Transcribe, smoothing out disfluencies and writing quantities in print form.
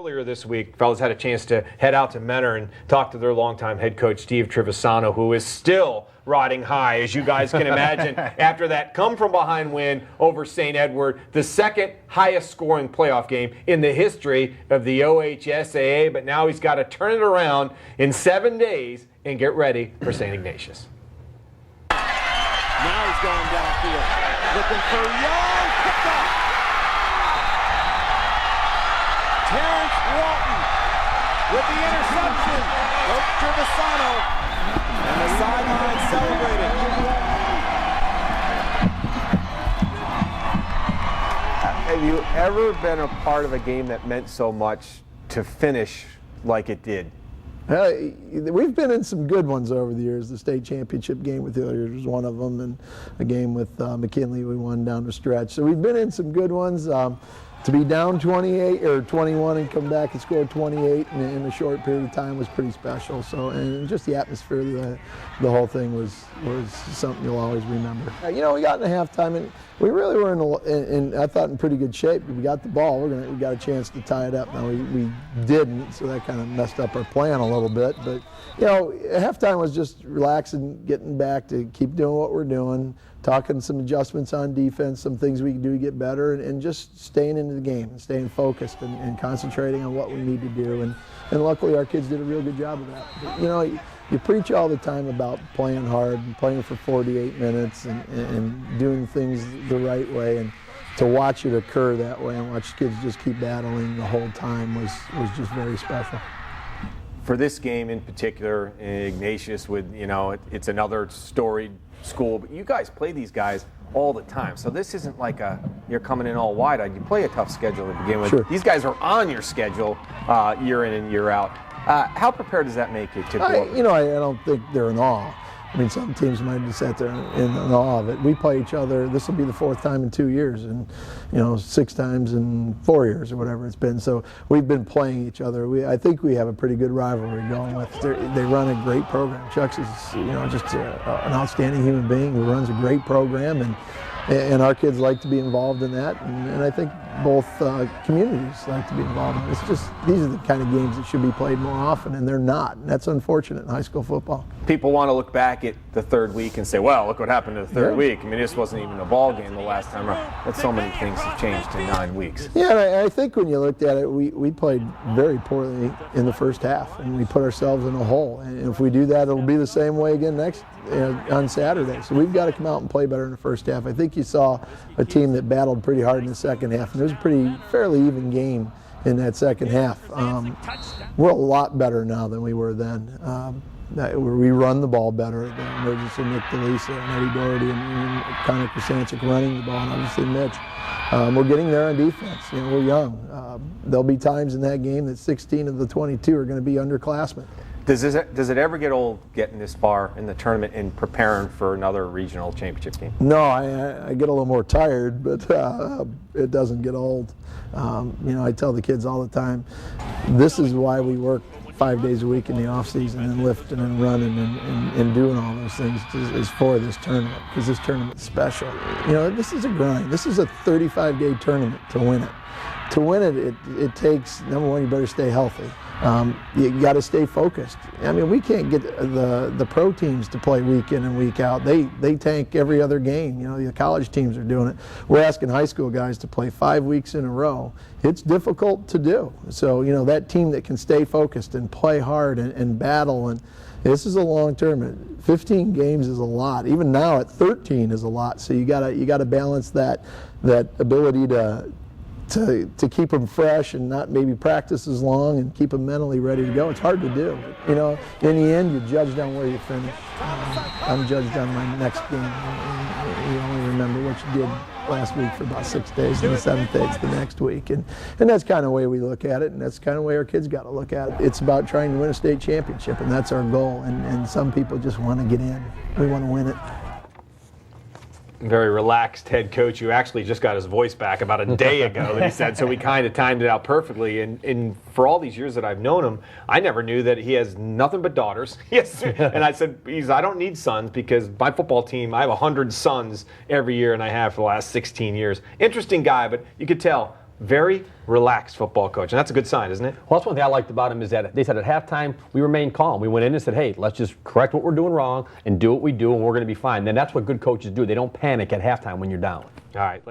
Earlier this week, fellas had a chance to head out to Mentor and talk to their longtime head coach, Steve Trivisonno, who is still riding high, as you guys can imagine, after that come-from-behind win over St. Edward, the second highest-scoring playoff game in the history of the OHSAA. But now he's got to turn it around in 7 days and get ready for St. Ignatius. Now he's going downfield, looking for Young, picked up. Terrence Walton with the interception. Coach Trivisonno and the sideline celebrating. Have you ever been a part of a game that meant so much to finish like it did? We've been in some good ones over the years. The state championship game with Hilliard was one of them, and a game with McKinley we won down the stretch. So we've been in some good ones. To be down 28 or 21 and come back and score 28 in a short period of time was pretty special. So, and just the atmosphere, the whole thing was something you'll always remember. You know, we got in a halftime and we really were I thought in pretty good shape. We got the ball. We got a chance to tie it up. Now we didn't, so that kind of messed up our plan a little bit. But you know, halftime was just relaxing, getting back to keep doing what we're doing. Talking some adjustments on defense, some things we can do to get better, and just staying into the game and staying focused and concentrating on what we need to do. And luckily our kids did a real good job of that. But, you know, you preach all the time about playing hard and playing for 48 minutes and doing things the right way. And to watch it occur that way and watch kids just keep battling the whole time was just very special. For this game in particular, Ignatius, with, you know, it's another storied school, but you guys play these guys all the time. So this isn't like you're coming in all wide-eyed. You play a tough schedule to begin with. Sure. These guys are on your schedule year in and year out. How prepared does that make you to go? You know, I don't think they're in awe. I mean, some teams might have sat there in awe of it. We play each other. This will be the 4th time in 2 years, and 6 times in 4 years or whatever it's been. So we've been playing each other. I think we have a pretty good rivalry going with. They run a great program. Chuck's is just an outstanding human being who runs a great program, and our kids like to be involved in that, and I think both communities like to be involved in it. It's just, these are the kind of games that should be played more often, and they're not, and that's unfortunate in high school football. People want to look back at the 3rd week and say, well, look what happened to the 3rd week. I mean, this wasn't even a ball game the last time around. But so many things have changed in 9 weeks. Yeah, and I think when you looked at it, we played very poorly in the first half, and we put ourselves in a hole. And if we do that, it'll be the same way again on Saturday. So we've got to come out and play better in the first half. I think you saw a team that battled pretty hard in the second half, and it was a fairly even game in that second half. We're a lot better now than we were then. We run the ball better. The emergence of Nick DeLisa and Eddie Doherty and Connor Krasancic running the ball, and obviously Mitch. We're getting there on defense. We're young. There'll be times in that game that 16 of the 22 are going to be underclassmen. Does it ever get old getting this far in the tournament and preparing for another regional championship game? No, I get a little more tired, but it doesn't get old. I tell the kids all the time, this is why we work 5 days a week in the off season and lifting and running and doing all those things is for this tournament, because this tournament's special. This is a grind. This is a 35-day tournament to win it. To win it, it takes, number one, you better stay healthy. You got to stay focused. I mean, we can't get the pro teams to play week in and week out. They tank every other game. The college teams are doing it. We're asking high school guys to play 5 weeks in a row. It's difficult to do. So, that team that can stay focused and play hard and battle, and this is a long tournament. 15 games is a lot. Even now at 13 is a lot. So you gotta balance that ability to keep them fresh and not maybe practice as long and keep them mentally ready to go. It's hard to do. In the end, you're judged on where you finish. I'm judged on my next game. You only remember what you did last week for about 6 days, and the 7th day it's the next week. And that's kind of the way we look at it, and that's kind of the way our kids got to look at it. It's about trying to win a state championship, and that's our goal. And some people just want to get in. We want to win it. Very relaxed head coach who actually just got his voice back about a day ago that he said, so we kind of timed it out perfectly. And for all these years that I've known him, I never knew that he has nothing but daughters. Yes. And I said, I don't need sons, because my football team, I have 100 sons every year, and I have for the last 16 years. Interesting guy, but you could tell very relaxed football coach, and that's a good sign, isn't it? Well, that's one thing I liked about him is that they said at halftime we remained calm. We went in and said, hey, let's just correct what we're doing wrong and do what we do, and we're going to be fine. Then that's what good coaches do. They don't panic at halftime when you're down. All right.